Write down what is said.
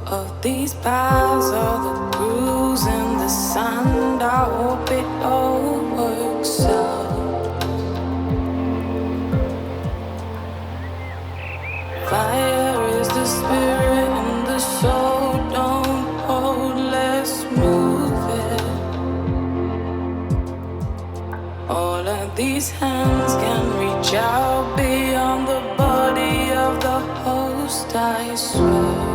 of these paths are the grooves in the sand. I hope it all works out. Fire is the spirit and the soul. Don't hold, let's move it. All of these hands can reach out beyond the body of the host, I swear.